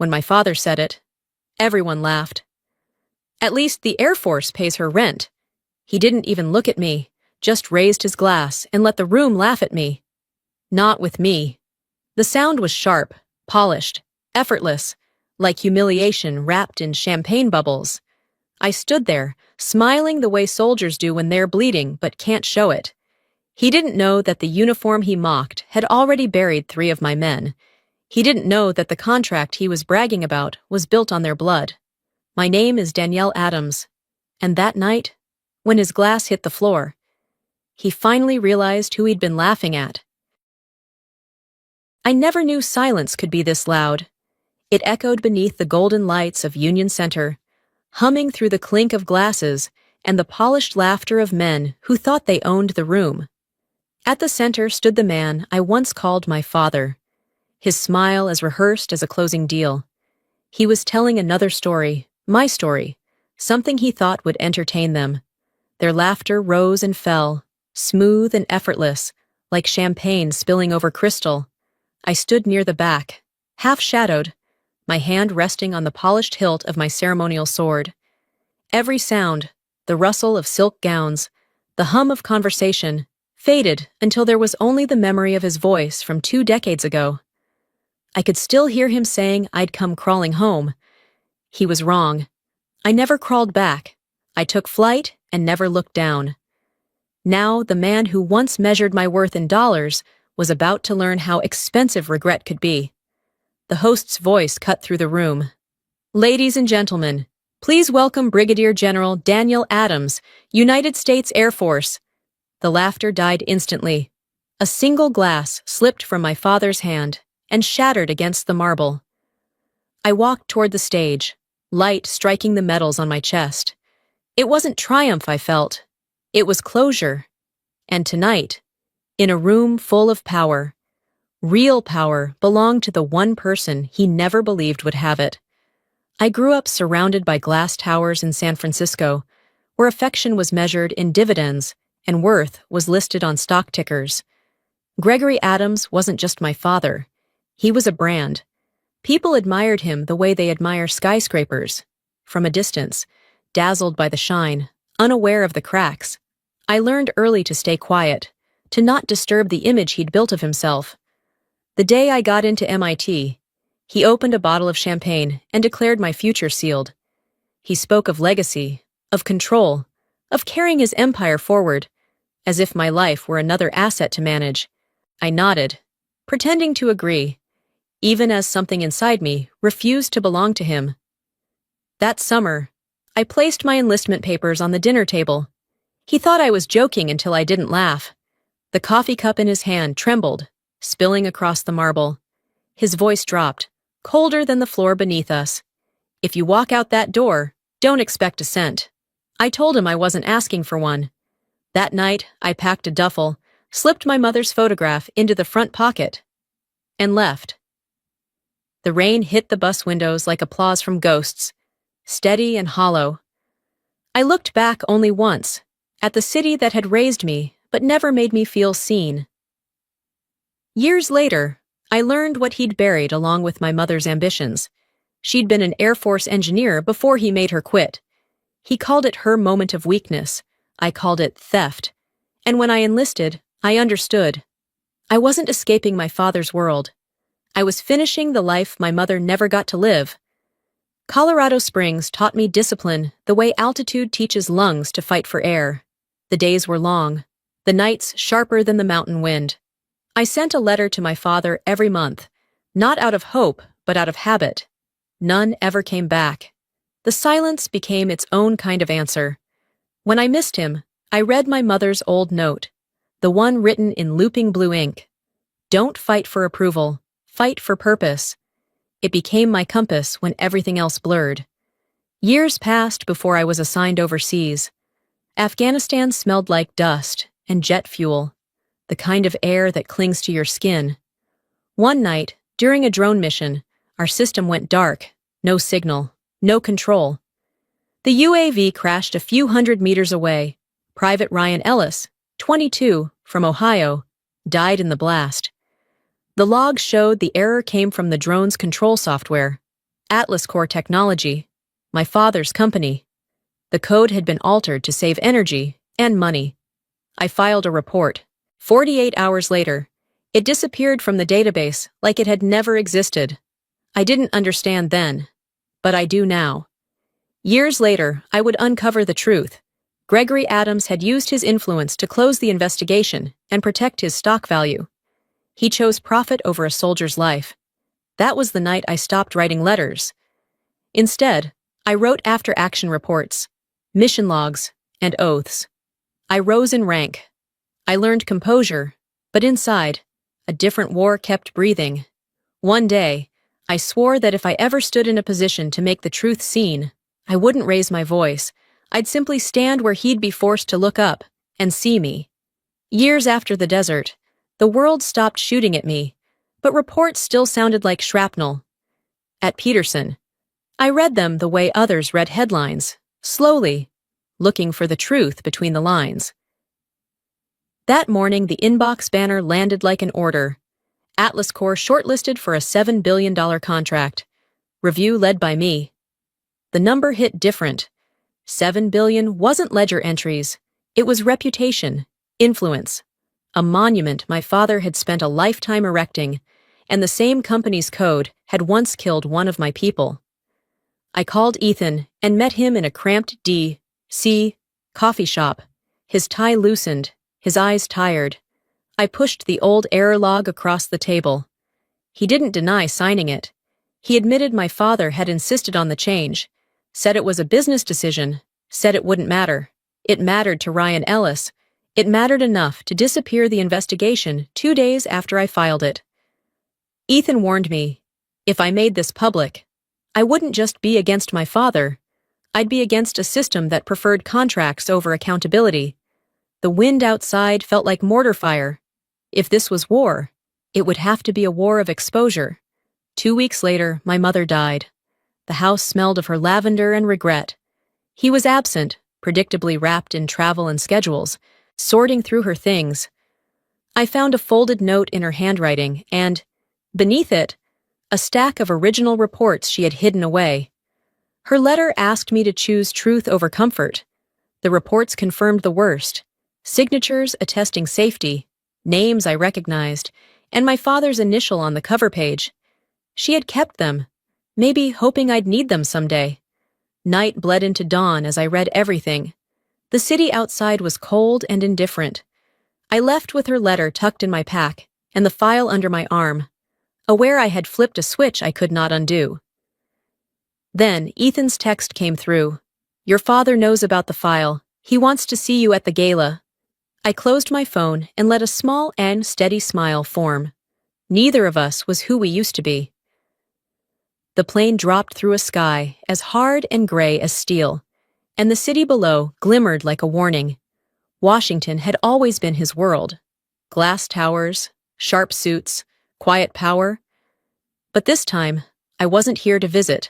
When my father said it, everyone laughed. At least the Air Force pays her rent. He didn't even look at me, just raised his glass and let the room laugh at me. Not with me. The sound was sharp, polished, effortless, like humiliation wrapped in champagne bubbles. I stood there, smiling the way soldiers do when they're bleeding but can't show it. He didn't know that the uniform he mocked had already buried 3 of my men. He didn't know that the contract he was bragging about was built on their blood. My name is Danielle Adams. And that night, when his glass hit the floor, he finally realized who he'd been laughing at. I never knew silence could be this loud. It echoed beneath the golden lights of Union Center, humming through the clink of glasses and the polished laughter of men who thought they owned the room. At the center stood the man I once called my father, his smile as rehearsed as a closing deal. He was telling another story, my story, something he thought would entertain them. Their laughter rose and fell, smooth and effortless, like champagne spilling over crystal. I stood near the back, half-shadowed, my hand resting on the polished hilt of my ceremonial sword. Every sound, the rustle of silk gowns, the hum of conversation, faded until there was only the memory of his voice from 2 decades ago. I could still hear him saying I'd come crawling home. He was wrong. I never crawled back. I took flight and never looked down. Now, the man who once measured my worth in dollars was about to learn how expensive regret could be. The host's voice cut through the room. Ladies and gentlemen, please welcome Brigadier General Danielle Adams, United States Air Force. The laughter died instantly. A single glass slipped from my father's hand and shattered against the marble. I walked toward the stage, light striking the metals on my chest. It wasn't triumph I felt. It was closure. And tonight, in a room full of power, real power belonged to the one person he never believed would have it. I grew up surrounded by glass towers in San Francisco, where affection was measured in dividends and worth was listed on stock tickers. Gregory Adams wasn't just my father. He was a brand. People admired him the way they admire skyscrapers, from a distance, dazzled by the shine, unaware of the cracks. I learned early to stay quiet, to not disturb the image he'd built of himself. The day I got into MIT, he opened a bottle of champagne and declared my future sealed. He spoke of legacy, of control, of carrying his empire forward, as if my life were another asset to manage. I nodded, pretending to agree, even as something inside me refused to belong to him. That summer, I placed my enlistment papers on the dinner table. He thought I was joking until I didn't laugh. The coffee cup in his hand trembled, spilling across the marble. His voice dropped, colder than the floor beneath us. If you walk out that door, don't expect a cent. I told him I wasn't asking for one. That night, I packed a duffel, slipped my mother's photograph into the front pocket, and left. The rain hit the bus windows like applause from ghosts, steady and hollow. I looked back only once, at the city that had raised me but never made me feel seen. Years later, I learned what he'd buried along with my mother's ambitions. She'd been an Air Force engineer before he made her quit. He called it her moment of weakness. I called it theft. And when I enlisted, I understood. I wasn't escaping my father's world. I was finishing the life my mother never got to live. Colorado Springs taught me discipline the way altitude teaches lungs to fight for air. The days were long, the nights sharper than the mountain wind. I sent a letter to my father every month, not out of hope, but out of habit. None ever came back. The silence became its own kind of answer. When I missed him, I read my mother's old note, the one written in looping blue ink. Don't fight for approval, fight for purpose. It became my compass when everything else blurred. Years passed before I was assigned overseas. Afghanistan smelled like dust and jet fuel, the kind of air that clings to your skin. One night, during a drone mission, our system went dark, no signal, no control. The UAV crashed a few hundred meters away. Private Ryan Ellis, 22, from Ohio, died in the blast. The log showed the error came from the drone's control software. Atlas Core Technology, my father's company. The code had been altered to save energy and money. I filed a report. 48 hours later, it disappeared from the database like it had never existed. I didn't understand then, but I do now. Years later, I would uncover the truth. Gregory Adams had used his influence to close the investigation and protect his stock value. He chose profit over a soldier's life. That was the night I stopped writing letters. Instead, I wrote after-action reports, mission logs, and oaths. I rose in rank. I learned composure, but inside, a different war kept breathing. One day, I swore that if I ever stood in a position to make the truth seen, I wouldn't raise my voice. I'd simply stand where he'd be forced to look up and see me. Years after the desert, the world stopped shooting at me, but reports still sounded like shrapnel. At Peterson, I read them the way others read headlines, slowly, looking for the truth between the lines. That morning, the inbox banner landed like an order. Atlas Core shortlisted for a $7 billion contract. Review led by me. The number hit different. $7 billion wasn't ledger entries. It was reputation, influence, a monument my father had spent a lifetime erecting, and the same company's code had once killed one of my people. I called Ethan and met him in a cramped D.C. coffee shop, his tie loosened, his eyes tired. I pushed the old error log across the table. He didn't deny signing it. He admitted my father had insisted on the change, said it was a business decision, said it wouldn't matter. It mattered to Ryan Ellis. It mattered enough to disappear the investigation 2 days after I filed it. Ethan warned me, if I made this public, I wouldn't just be against my father. I'd be against a system that preferred contracts over accountability. The wind outside felt like mortar fire. If this was war, it would have to be a war of exposure. 2 weeks later, my mother died. The house smelled of her lavender and regret. He was absent, predictably wrapped in travel and schedules, sorting through her things. I found a folded note in her handwriting and, beneath it, a stack of original reports she had hidden away. Her letter asked me to choose truth over comfort. The reports confirmed the worst. Signatures attesting safety, names I recognized, and my father's initial on the cover page. She had kept them, maybe hoping I'd need them someday. Night bled into dawn as I read everything. The city outside was cold and indifferent. I left with her letter tucked in my pack and the file under my arm, aware I had flipped a switch I could not undo. Then Ethan's text came through. Your father knows about the file. He wants to see you at the gala. I closed my phone and let a small and steady smile form. Neither of us was who we used to be. The plane dropped through a sky as hard and gray as steel, and the city below glimmered like a warning. Washington had always been his world. Glass towers, sharp suits, quiet power. But this time, I wasn't here to visit.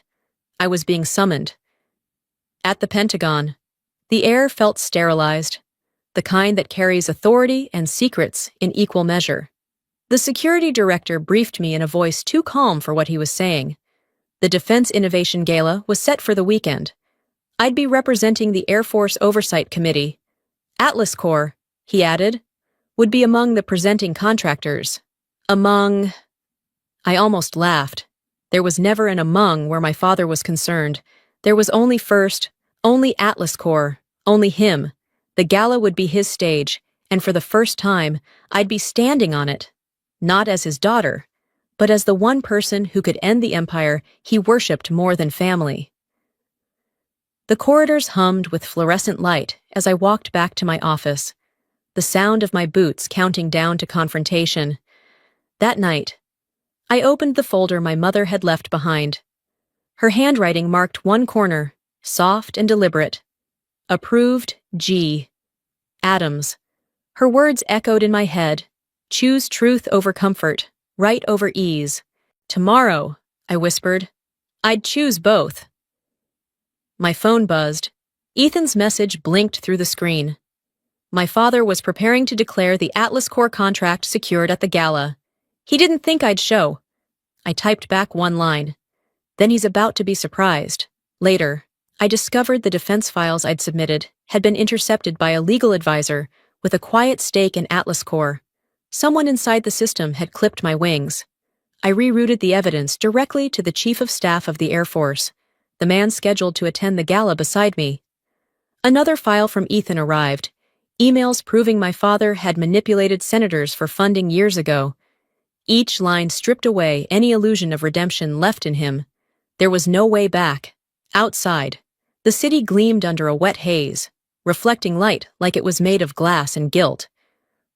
I was being summoned. At the Pentagon, the air felt sterilized, the kind that carries authority and secrets in equal measure. The security director briefed me in a voice too calm for what he was saying. The Defense Innovation Gala was set for the weekend. I'd be representing the Air Force Oversight Committee. Atlas Corps, he added, would be among the presenting contractors. Among... I almost laughed. There was never an among where my father was concerned. There was only first, only Atlas Corps, only him. The gala would be his stage, and for the first time, I'd be standing on it. Not as his daughter, but as the one person who could end the empire he worshipped more than family. The corridors hummed with fluorescent light as I walked back to my office, the sound of my boots counting down to confrontation. That night, I opened the folder my mother had left behind. Her handwriting marked one corner, soft and deliberate. Approved G. Adams. Her words echoed in my head. Choose truth over comfort, right over ease. Tomorrow, I whispered, I'd choose both. My phone buzzed. Ethan's message blinked through the screen. My father was preparing to declare the Atlas Corps contract secured at the gala. He didn't think I'd show. I typed back one line. Then he's about to be surprised. Later, I discovered the defense files I'd submitted had been intercepted by a legal advisor with a quiet stake in Atlas Corps. Someone inside the system had clipped my wings. I rerouted the evidence directly to the Chief of Staff of the Air Force, the man scheduled to attend the gala beside me. Another file from Ethan arrived, emails proving my father had manipulated senators for funding years ago. Each line stripped away any illusion of redemption left in him. There was no way back. Outside, the city gleamed under a wet haze, reflecting light like it was made of glass and gilt.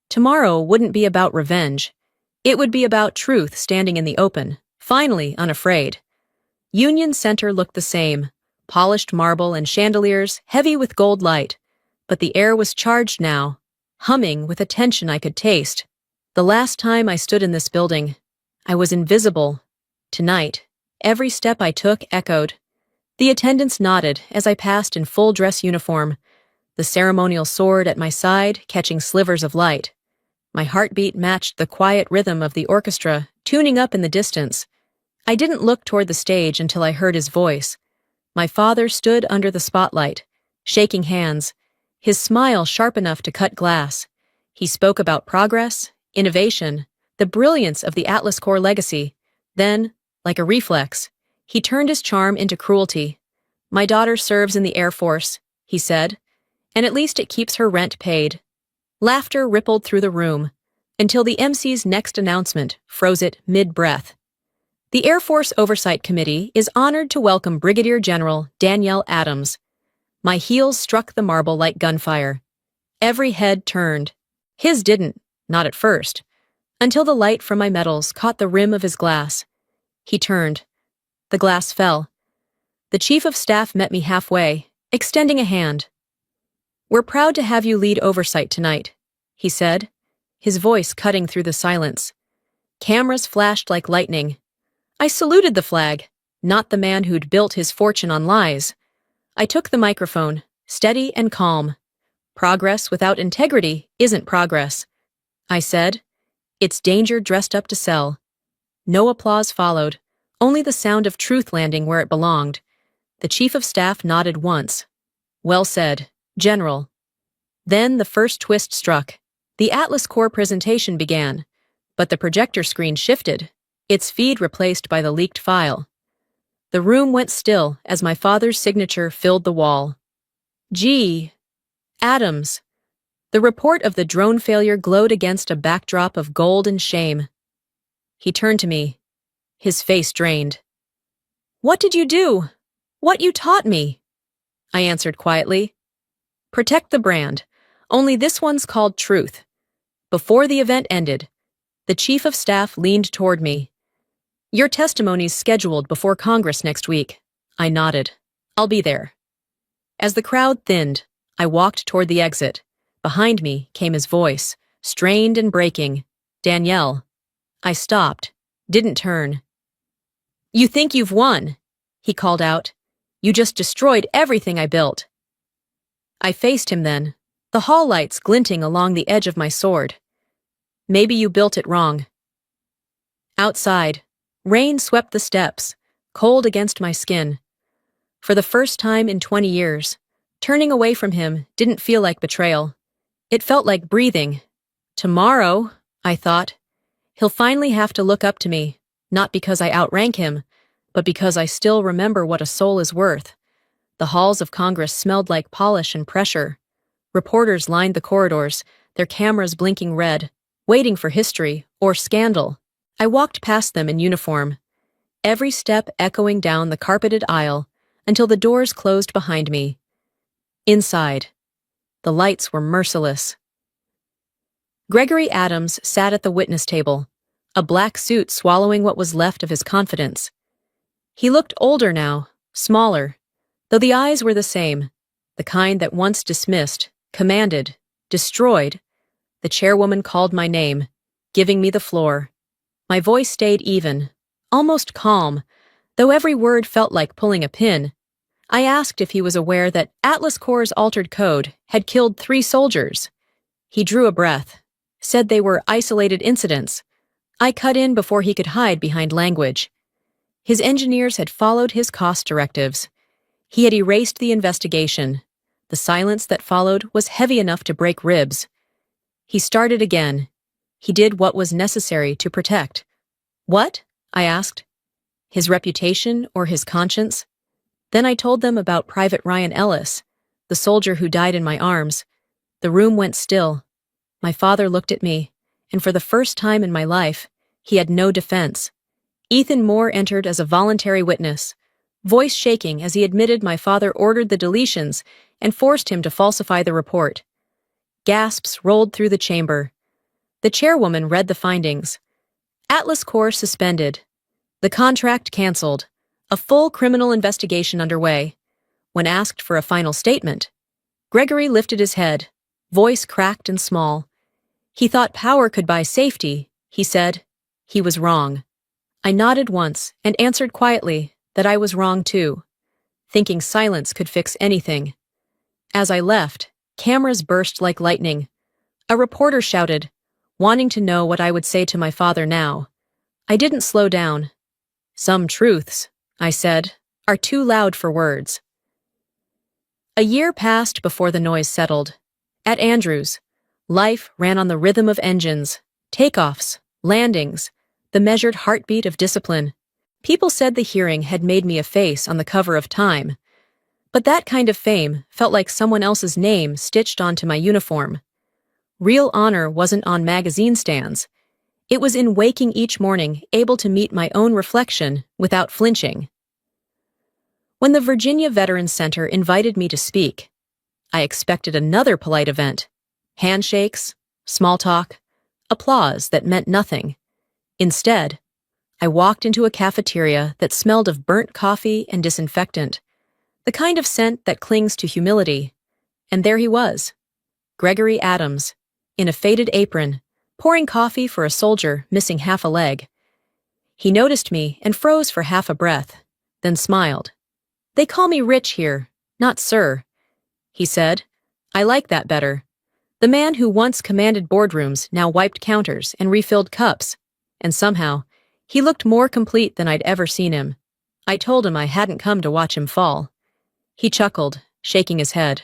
Tomorrow wouldn't be about revenge. It would be about truth standing in the open, finally unafraid. Union Center looked the same, polished marble and chandeliers heavy with gold light, but the air was charged now, humming with a tension I could taste. The last time I stood in this building, I was invisible. Tonight, every step I took echoed. The attendants nodded as I passed in full dress uniform, the ceremonial sword at my side catching slivers of light. My heartbeat matched the quiet rhythm of the orchestra, tuning up in the distance. I didn't look toward the stage until I heard his voice. My father stood under the spotlight, shaking hands, his smile sharp enough to cut glass. He spoke about progress, innovation, the brilliance of the Atlas Corps legacy. Then, like a reflex, he turned his charm into cruelty. "My daughter serves in the Air Force," he said, "and at least it keeps her rent paid." Laughter rippled through the room, until the MC's next announcement froze it mid-breath. The Air Force Oversight Committee is honored to welcome Brigadier General Danielle Adams. My heels struck the marble like gunfire. Every head turned. His didn't, not at first, until the light from my medals caught the rim of his glass. He turned. The glass fell. The Chief of Staff met me halfway, extending a hand. "We're proud to have you lead oversight tonight," he said, his voice cutting through the silence. Cameras flashed like lightning. I saluted the flag, not the man who'd built his fortune on lies. I took the microphone, steady and calm. "Progress without integrity isn't progress," I said. "It's danger dressed up to sell." No applause followed, only the sound of truth landing where it belonged. The Chief of Staff nodded once. "Well said, General." Then the first twist struck. The Atlas Corps presentation began, but the projector screen shifted, its feed replaced by the leaked file. The room went still as my father's signature filled the wall. G. Adams. The report of the drone failure glowed against a backdrop of gold and shame. He turned to me, his face drained. "What did you do? What you taught me?" I answered quietly. "Protect the brand. Only this one's called truth." Before the event ended, the Chief of Staff leaned toward me. "Your testimony's scheduled before Congress next week." I nodded. "I'll be there." As the crowd thinned, I walked toward the exit. Behind me came his voice, strained and breaking. "Danielle." I stopped, didn't turn. "You think you've won," he called out. "You just destroyed everything I built." I faced him then, the hall lights glinting along the edge of my sword. "Maybe you built it wrong." Outside, rain swept the steps, cold against my skin. For the first time in 20 years, turning away from him didn't feel like betrayal. It felt like breathing. Tomorrow, I thought, he'll finally have to look up to me, not because I outrank him, but because I still remember what a soul is worth. The halls of Congress smelled like polish and pressure. Reporters lined the corridors, their cameras blinking red, waiting for history or scandal. I walked past them in uniform, every step echoing down the carpeted aisle until the doors closed behind me. Inside, the lights were merciless. Gregory Adams sat at the witness table, a black suit swallowing what was left of his confidence. He looked older now, smaller, though the eyes were the same, the kind that once dismissed, commanded, destroyed. The chairwoman called my name, giving me the floor. My voice stayed even, almost calm, though every word felt like pulling a pin. I asked if he was aware that Atlas Corps' altered code had killed 3 soldiers. He drew a breath, said they were isolated incidents. I cut in before he could hide behind language. His engineers had followed his cost directives. He had erased the investigation. The silence that followed was heavy enough to break ribs. He started again. He did what was necessary to protect. What? I asked. His reputation or his conscience? Then I told them about Private Ryan Ellis, the soldier who died in my arms. The room went still. My father looked at me, and for the first time in my life, he had no defense. Ethan Moore entered as a voluntary witness, voice shaking as he admitted my father ordered the deletions and forced him to falsify the report. Gasps rolled through the chamber. The chairwoman read the findings. Atlas Corps suspended. The contract canceled. A full criminal investigation underway. When asked for a final statement, Gregory lifted his head, voice cracked and small. He thought power could buy safety, he said. He was wrong. I nodded once and answered quietly that I was wrong too, thinking silence could fix anything. As I left, cameras burst like lightning. A reporter shouted, wanting to know what I would say to my father now. I didn't slow down. Some truths, I said, are too loud for words. A year passed before the noise settled. At Andrews, life ran on the rhythm of engines, takeoffs, landings, the measured heartbeat of discipline. People said the hearing had made me a face on the cover of Time. But that kind of fame felt like someone else's name stitched onto my uniform. Real honor wasn't on magazine stands. It was in waking each morning able to meet my own reflection without flinching. When the Virginia Veterans Center invited me to speak, I expected another polite event. Handshakes, small talk, applause that meant nothing. Instead, I walked into a cafeteria that smelled of burnt coffee and disinfectant, the kind of scent that clings to humility. And there he was, Gregory Adams, in a faded apron, pouring coffee for a soldier missing half a leg. He noticed me and froze for half a breath, then smiled. They call me Rich here, not Sir, he said. I like that better. The man who once commanded boardrooms now wiped counters and refilled cups, and somehow, he looked more complete than I'd ever seen him. I told him I hadn't come to watch him fall. He chuckled, shaking his head.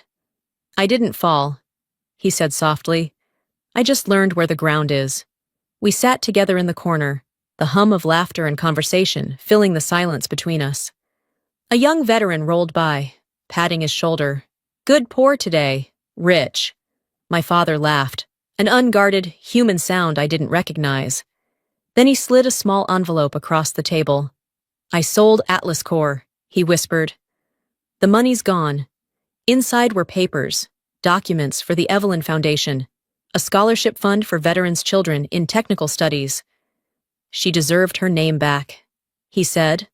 I didn't fall, he said softly. I just learned where the ground is. We sat together in the corner, the hum of laughter and conversation filling the silence between us. A young veteran rolled by, patting his shoulder. Good pour today, Rich. My father laughed, an unguarded, human sound I didn't recognize. Then he slid a small envelope across the table. I sold Atlas Corps, he whispered. The money's gone. Inside were papers, documents for the Evelyn Foundation, a scholarship fund for veterans' children in technical studies. She deserved her name back, he said.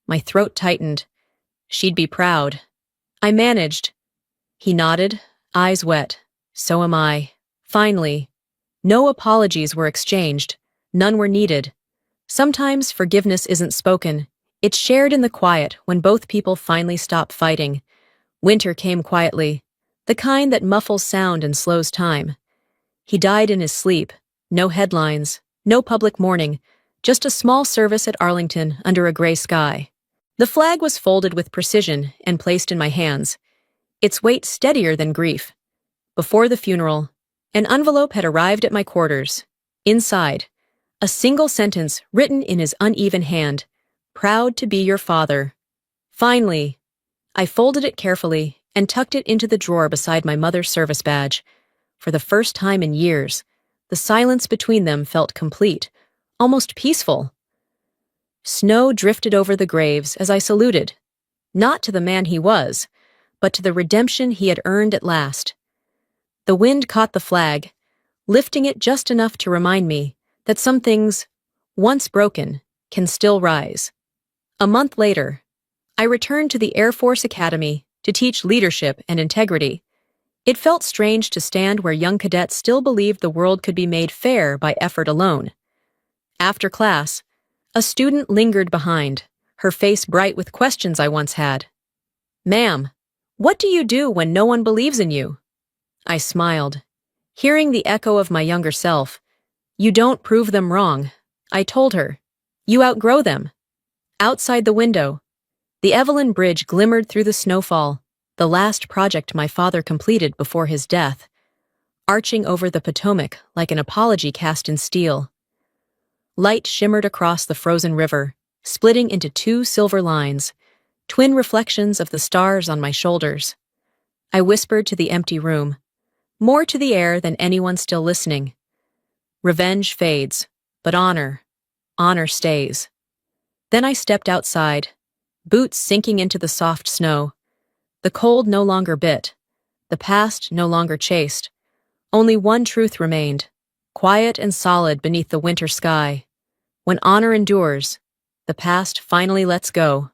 My throat tightened. She'd be proud. I managed. He nodded, eyes wet. So am I. Finally. No apologies were exchanged. None were needed. Sometimes forgiveness isn't spoken. It's shared in the quiet when both people finally stop fighting. Winter came quietly, the kind that muffles sound and slows time. He died in his sleep. No headlines, no public mourning, just a small service at Arlington under a gray sky. The flag was folded with precision and placed in my hands, its weight steadier than grief. Before the funeral, an envelope had arrived at my quarters. Inside, a single sentence written in his uneven hand, proud to be your father. Finally, I folded it carefully and tucked it into the drawer beside my mother's service badge. For the first time in years, the silence between them felt complete, almost peaceful. Snow drifted over the graves as I saluted, not to the man he was, but to the redemption he had earned at last. The wind caught the flag, lifting it just enough to remind me that some things, once broken, can still rise. A month later, I returned to the Air Force Academy to teach leadership and integrity. It felt strange to stand where young cadets still believed the world could be made fair by effort alone. After class, a student lingered behind, her face bright with questions I once had. Ma'am, what do you do when no one believes in you? I smiled, hearing the echo of my younger self. You don't prove them wrong, I told her. You outgrow them. Outside the window, the Evelyn Bridge glimmered through the snowfall, the last project my father completed before his death, arching over the Potomac like an apology cast in steel. Light shimmered across the frozen river, splitting into two silver lines, twin reflections of the stars on my shoulders. I whispered to the empty room, more to the air than anyone still listening. Revenge fades, but honor stays. Then I stepped outside, boots sinking into the soft snow. The cold no longer bit, the past no longer chased. Only one truth remained, quiet and solid beneath the winter sky. When honor endures, the past finally lets go.